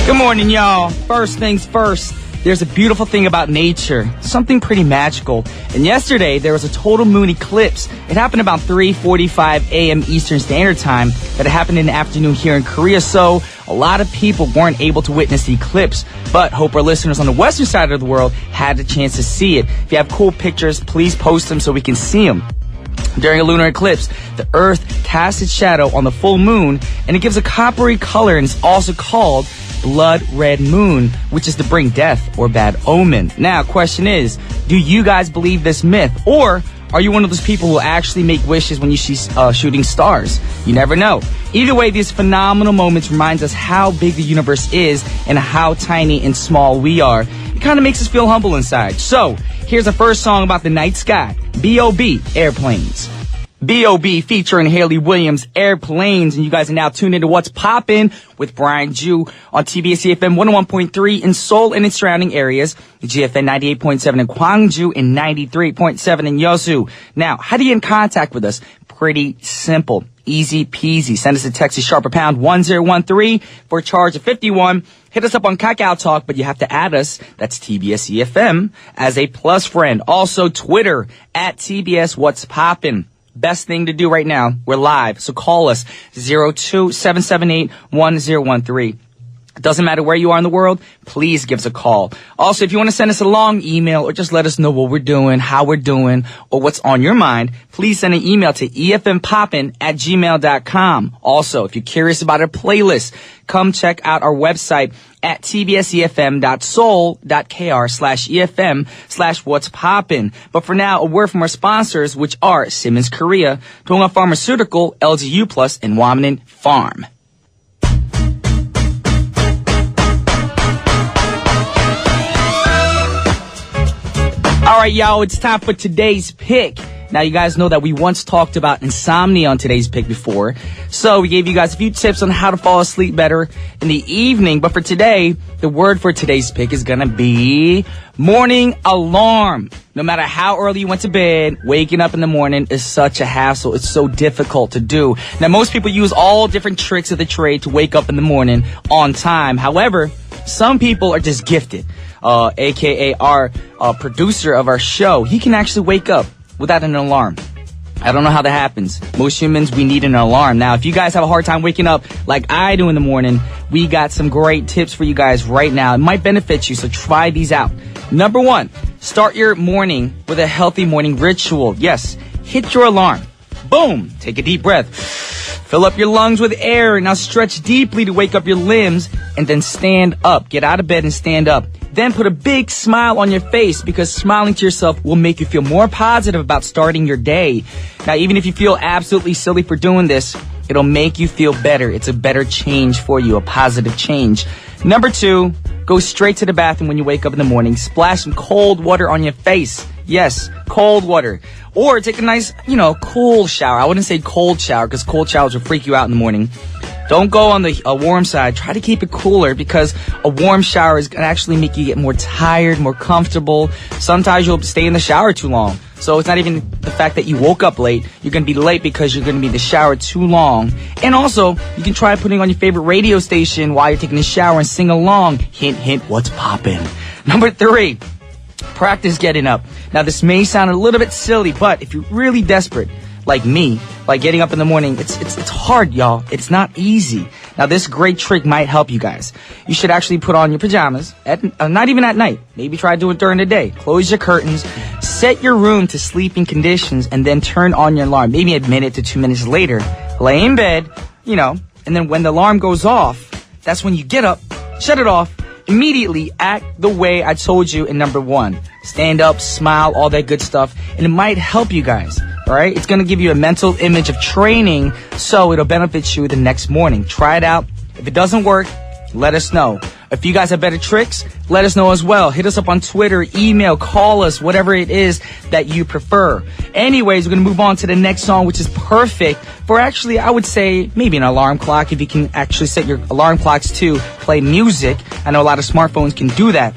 Good morning, y'all. First things first, there's a beautiful thing about nature, something pretty magical. And yesterday, there was a total moon eclipse. It happened about 3:45 a.m. Eastern Standard Time, but it happened in the afternoon here in Korea, so a lot of people weren't able to witness the eclipse. But hope our listeners on the western side of the world had a chance to see it. If you have cool pictures, please post them so we can see them. During a lunar eclipse, the Earth casts its shadow on the full moon, and it gives a coppery color, and it's also called blood red moon, which is to bring death or bad omen. Now, question is, do you guys believe this myth, or are you one of those people who actually make wishes when you see shooting stars? You never know. Either way, these phenomenal moments reminds us how big the universe is and how tiny and small we are. It kind of makes us feel humble inside. So, here's the first song about the night sky, B.O.B. Airplanes. B.O.B. featuring Haley Williams, Airplanes, and you guys are now tuned into What's Poppin' with Brian Ju on TBS efm 101.3 in Seoul and its surrounding areas, GFN 98.7 in Gwangju and 93.7 in Yeosu. Now, how do you get in contact with us? Pretty simple. Easy peasy. Send us a text to sharper pound 1013 for a charge of 51. Hit us up on Kakao Talk, but you have to add us, that's TBS efm, as a plus friend. Also, Twitter, at TBS What's Poppin'. Best thing to do right now, we're live, so call us 02-778-1013. It doesn't matter where you are in the world, please give us a call. Also, if you want to send us a long email or just let us know what we're doing, how we're doing, or what's on your mind, please send an email to efmpoppin@gmail.com. Also, if you're curious about our playlist, come check out our website at tbsefm.soul.kr/efm/what's poppin'. But for now, a word from our sponsors, which are Simmons Korea, Dongha Pharmaceutical, LGU Plus, and Wamanin Farm. All right, y'all, it's time for today's pick. Now, you guys know that we once talked about insomnia on today's pick before. So we gave you guys a few tips on how to fall asleep better in the evening. But for today, the word for today's pick is going to be morning alarm. No matter how early you went to bed, waking up in the morning is such a hassle. It's so difficult to do. Now, most people use all different tricks of the trade to wake up in the morning on time. However, some people are just gifted. AKA our producer of our show, he can actually wake up without an alarm. I don't know how that happens. Most humans, we need an alarm. Now, if you guys have a hard time waking up like I do in the morning, we got some great tips for you guys right now. It might benefit you, so try these out. Number 1, start your morning with a healthy morning ritual. Yes, hit your alarm. Boom, take a deep breath. Fill up your lungs with air. Now stretch deeply to wake up your limbs and then stand up. Get out of bed and stand up. Then put a big smile on your face because smiling to yourself will make you feel more positive about starting your day. Now, even if you feel absolutely silly for doing this, it'll make you feel better. It's a better change for you, a positive change. Number 2, go straight to the bathroom when you wake up in the morning. Splash some cold water on your face. Yes, cold water. Or take a nice, cool shower. I wouldn't say cold shower because cold showers will freak you out in the morning. Don't go on the warm side. Try to keep it cooler because a warm shower is going to actually make you get more tired, more comfortable. Sometimes you'll stay in the shower too long. So it's not even the fact that you woke up late. You're going to be late because you're going to be in the shower too long. And also, you can try putting on your favorite radio station while you're taking a shower and sing along. Hint, hint, what's poppin'? Number 3, practice getting up. Now, this may sound a little bit silly, but if you're really desperate, like me, like getting up in the morning, it's hard, y'all. It's not easy. Now, this great trick might help you guys. You should actually put on your pajamas, not even at night. Maybe try to do it during the day. Close your curtains, set your room to sleeping conditions, and then turn on your alarm. Maybe a minute to 2 minutes later, lay in bed, and then when the alarm goes off, that's when you get up, shut it off, immediately act the way I told you in number 1. Stand up, smile, all that good stuff, and it might help you guys. All right, it's going to give you a mental image of training, so it'll benefit you the next morning. Try it out. If it doesn't work, let us know. If you guys have better tricks, let us know as well. Hit us up on Twitter, email, call us, whatever it is that you prefer. Anyways, we're going to move on to the next song, which is perfect for actually, I would say, maybe an alarm clock, if you can actually set your alarm clocks to play music. I know a lot of smartphones can do that.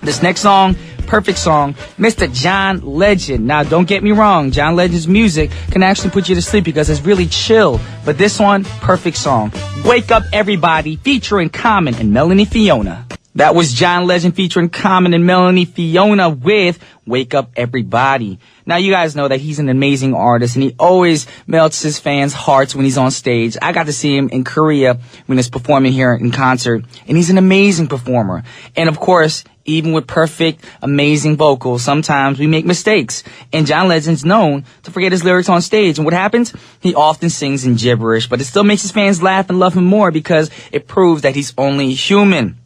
This next song, perfect song, Mr. John Legend. Now, don't get me wrong, John Legend's music can actually put you to sleep because it's really chill. But this one, perfect song. Wake Up Everybody, featuring Common and Melanie Fiona. That was John Legend featuring Common and Melanie Fiona with Wake Up Everybody. Now, you guys know that he's an amazing artist, and he always melts his fans' hearts when he's on stage. I got to see him in Korea when he's performing here in concert, and he's an amazing performer. And, of course, even with perfect, amazing vocals, sometimes we make mistakes. And John Legend's known to forget his lyrics on stage. And what happens? He often sings in gibberish, but it still makes his fans laugh and love him more because it proves that he's only human.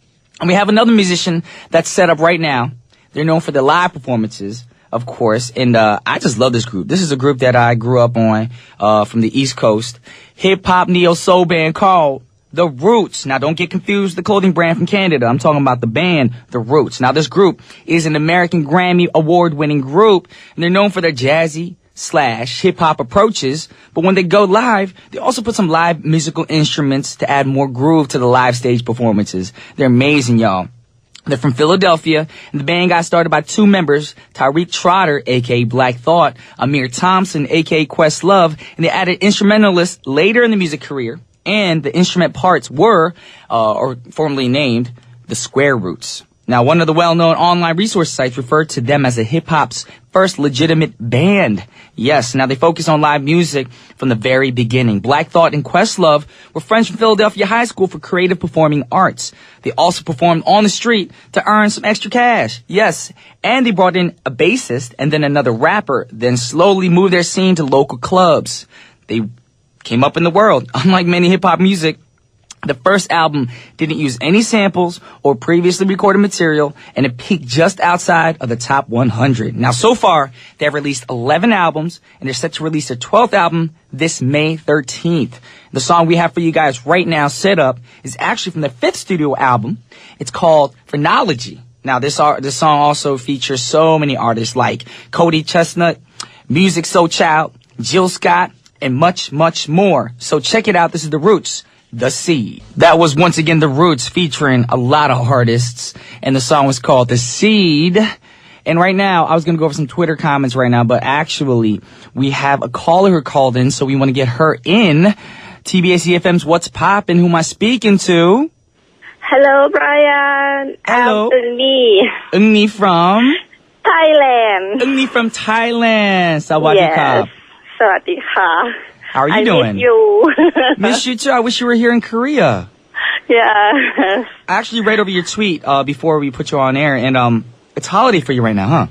And we have another musician that's set up right now. They're known for their live performances, of course. And I just love this group. This is a group that I grew up on from the East Coast. Hip-hop neo-soul band called The Roots. Now, don't get confused with the clothing brand from Canada. I'm talking about the band, The Roots. Now, this group is an American Grammy award-winning group, and they're known for their jazzy / hip-hop approaches, but when they go live, they also put some live musical instruments to add more groove to the live stage performances. They're amazing, y'all. They're from Philadelphia, and the band got started by two members, Tyreek Trotter, a.k.a. Black Thought, Amir Thompson, a.k.a. Questlove, and they added instrumentalists later in the music career, and the instrument parts were, or formerly named, the Square Roots. Now, one of the well-known online resource sites referred to them as a hip-hop's first legitimate band. Yes, now they focus on live music from the very beginning. Black Thought and Questlove were friends from Philadelphia High School for creative performing arts. They also performed on the street to earn some extra cash. Yes, and they brought in a bassist and then another rapper, then slowly moved their scene to local clubs. They came up in the world. Unlike many hip-hop music, the first album didn't use any samples or previously recorded material, and it peaked just outside of the top 100. Now, so far, they have released 11 albums, and they're set to release their 12th album this May 13th. The song we have for you guys right now set up is actually from their 5th studio album. It's called Phrenology. Now, this song also features so many artists like Cody Chestnut, Music Soul Child, Jill Scott, and much, much more. So check it out. This is The Roots. The Seed. That was once again The Roots featuring a lot of artists, and the song was called The Seed. And right now, I was going to go over some Twitter comments right now, but actually, we have a caller who called in, so we want to get her in. TBS efm's What's Poppin'? Who am I speaking to? Hello, Brian. Hello. I'm Eunni. Eunni from? Thailand. Eunni from Thailand. Sawadee-ka. Sawadee-ka. How are you doing? Miss you. Miss you too. I wish you were here in Korea. Yeah. I actually read over your tweet before we put you on air, and it's holiday for you right now, huh?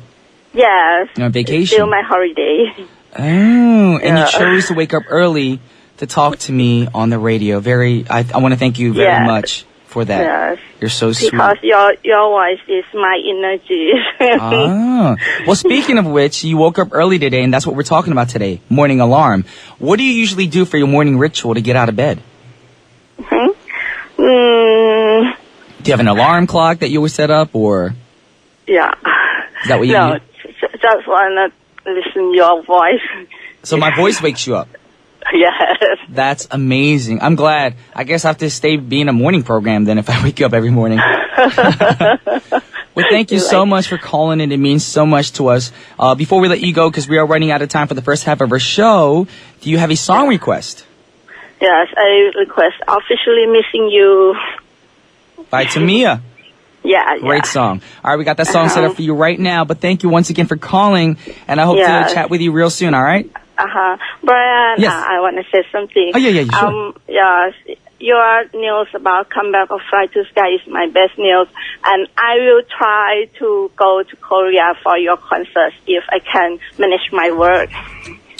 Yes. You're on vacation. It's still my holiday. Oh, and you chose to wake up early to talk to me on the radio. I want to thank you very much for that. Yes. You're so sweet. Because your voice is my energy. Well, speaking of which, you woke up early today, and that's what we're talking about today, morning alarm. What do you usually do for your morning ritual to get out of bed? Do you have an alarm clock that you always set up, or? Yeah. Is that what you No, do? just want to listen your voice. So my voice wakes you up? Yes. That's amazing. I'm glad. I guess I have to stay being a morning program then if I wake up every morning. Well, thank you so much for calling in. It means so much to us. Before we let you go, because we are running out of time for the first half of our show, do you have a song request? Yes, I request Officially Missing You. By Tamia. Yeah. Great song. All right, we got that song set up for you right now, but thank you once again for calling, and I hope to chat with you real soon, all right? Brian, yes. I want to say something. Oh, yeah, sure. Yes, your news about comeback of Play2Sky is my best news, and I will try to go to Korea for your concert if I can manage my work.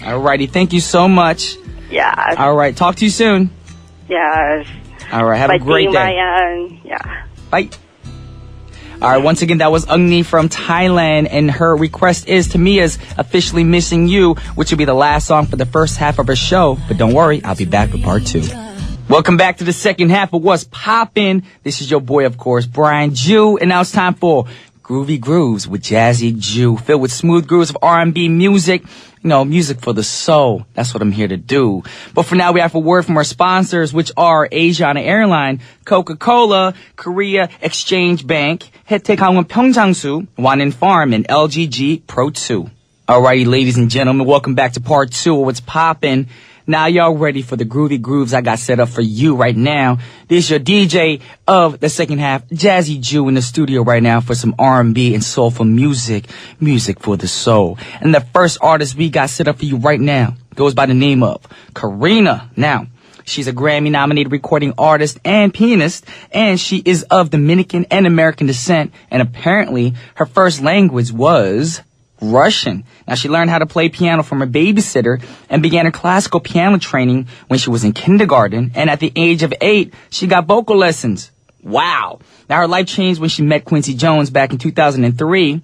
All righty, thank you so much. Yes. All right, talk to you soon. Yes. All right, have a great day. Brian. Yeah. Bye. All right, once again, that was Eunni from Thailand, and her request is Tamia's Officially Missing You, which will be the last song for the first half of her show. But don't worry, I'll be back with part 2. Welcome back to the second half of What's Poppin'. This is your boy, of course, Brian Jew, and now it's time for Groovy Grooves with Jazzy Jew, filled with smooth grooves of R&B music music for the soul. That's what I'm here to do. But for now, we have a word from our sponsors, which are Asiana Airline, Coca-Cola, Korea Exchange Bank, 혜택항공 평장수, Wanin Farm, and LGG Pro 2. Alrighty, ladies and gentlemen, welcome back to part 2 of What's Poppin'. Now y'all ready for the groovy grooves I got set up for you right now. This is your DJ of the second half, Jazzy Jew, in the studio right now for some R&B and soulful music for the soul. And the first artist we got set up for you right now goes by the name of Karina. Now, she's a Grammy-nominated recording artist and pianist, and she is of Dominican and American descent, and apparently her first language was Russian. Now, she learned how to play piano from her babysitter and began her classical piano training when she was in kindergarten. And at the age of 8, she got vocal lessons. Wow. Now, her life changed when she met Quincy Jones back in 2003.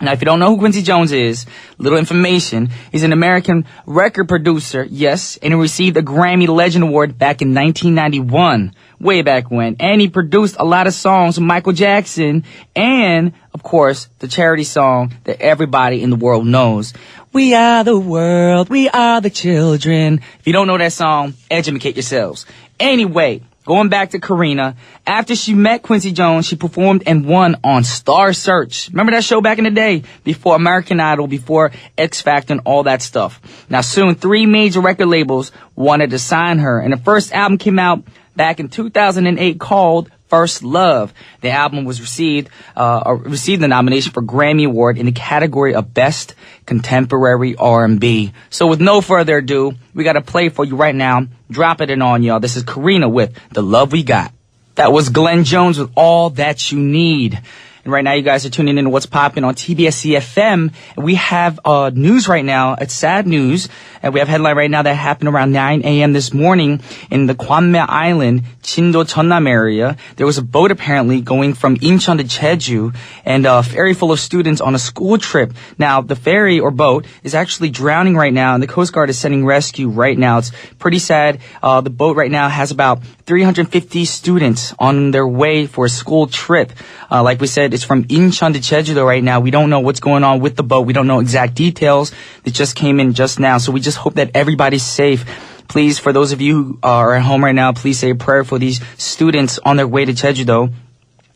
Now, if you don't know who Quincy Jones is, little information. He's an American record producer, yes, and he received a Grammy Legend Award back in 1991, way back when. And he produced a lot of songs with Michael Jackson and, of course, the charity song that everybody in the world knows. We are the world, we are the children. If you don't know that song, educate yourselves. Anyway, going back to Karina, after she met Quincy Jones, she performed and won on Star Search. Remember that show back in the day? Before American Idol, before X Factor and all that stuff. Now soon, 3 major record labels wanted to sign her, and the first album came out back in 2008 called First Love. The album was received the nomination for Grammy Award in the category of Best Contemporary R&B. So with no further ado, we got to play for you right now. Drop it in on y'all. This is Karina with The Love We Got. That was Glenn Jones with All That You Need. And right now, you guys are tuning in to What's Poppin' on TBS efm. And we have news right now. It's sad news. And we have a headline right now that happened around 9 a.m. this morning in the Gwangmae Island, Chindo Jeonnam area. There was a boat apparently going from Incheon to Jeju and a ferry full of students on a school trip. Now, the ferry or boat is actually drowning right now, and the Coast Guard is sending rescue right now. It's pretty sad. The boat right now has about 350 students on their way for a school trip. Like we said, it's from Incheon to Jeju right now. We don't know what's going on with the boat. We don't know exact details. It just came in just now. So we just hope that everybody's safe. Please, for those of you who are at home right now, please say a prayer for these students on their way to Jeju.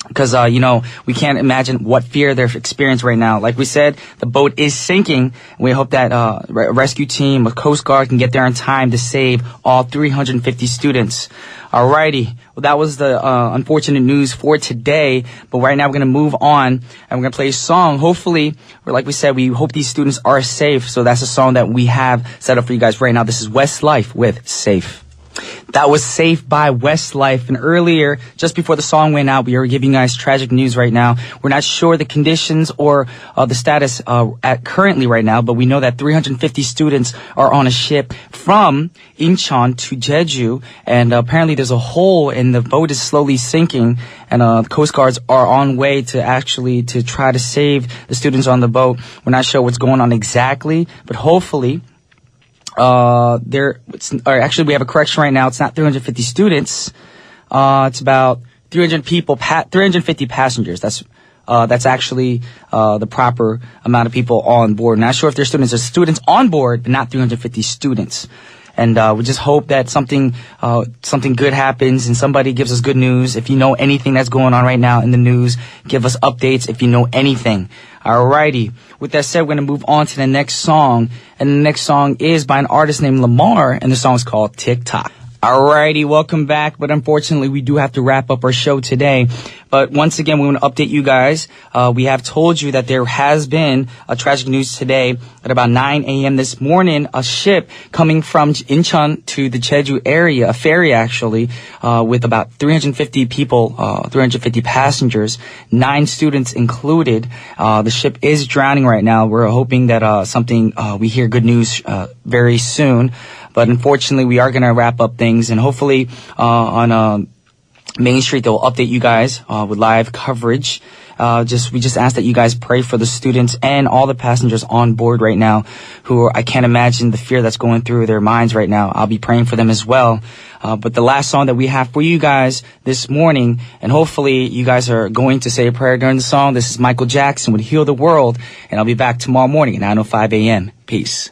Because, we can't imagine what fear they're experiencing right now. Like we said, the boat is sinking. We hope that rescue team, a Coast Guard, can get there in time to save all 350 students. Alrighty. Well, that was the unfortunate news for today. But right now we're going to move on and we're going to play a song. Hopefully, or like we said, we hope these students are safe. So that's a song that we have set up for you guys right now. This is Westlife with Safe. That was Safe by Westlife. And earlier, just before the song went out, we were giving you guys tragic news right now. We're not sure the conditions or the status at currently right now, but we know that 350 students are on a ship from Incheon to Jeju. And apparently there's a hole and the boat is slowly sinking. And the Coast Guards are on way to try to save the students on the boat. We're not sure what's going on exactly, but hopefully actually we have a correction right now. It's not 350 students. It's about 350 passengers. That's actually the proper amount of people on board. Not sure if there's students. There's students on board, but not 350 students. And we just hope that something good happens and somebody gives us good news. If you know anything that's going on right now in the news, give us updates if you know anything. Alrighty. With that said, we're going to move on to the next song. And the next song is by an artist named Lamar, and the song is called TikTok. Alrighty, welcome back. But unfortunately, we do have to wrap up our show today. But once again, we want to update you guys. We have told you that there has been a tragic news today at about 9 a.m. this morning. A ship coming from Incheon to the Jeju area, a ferry actually, with about 350 people, 350 passengers, 9 students included. The ship is drowning right now. We're hoping that we hear good news very soon. But unfortunately, we are going to wrap up things, and hopefully on Main Street, they'll update you guys with live coverage. We just ask that you guys pray for the students and all the passengers on board right now I can't imagine the fear that's going through their minds right now. I'll be praying for them as well. But the last song that we have for you guys this morning, and hopefully you guys are going to say a prayer during the song. This is Michael Jackson with Heal the World, and I'll be back tomorrow morning at 9:05 a.m. Peace.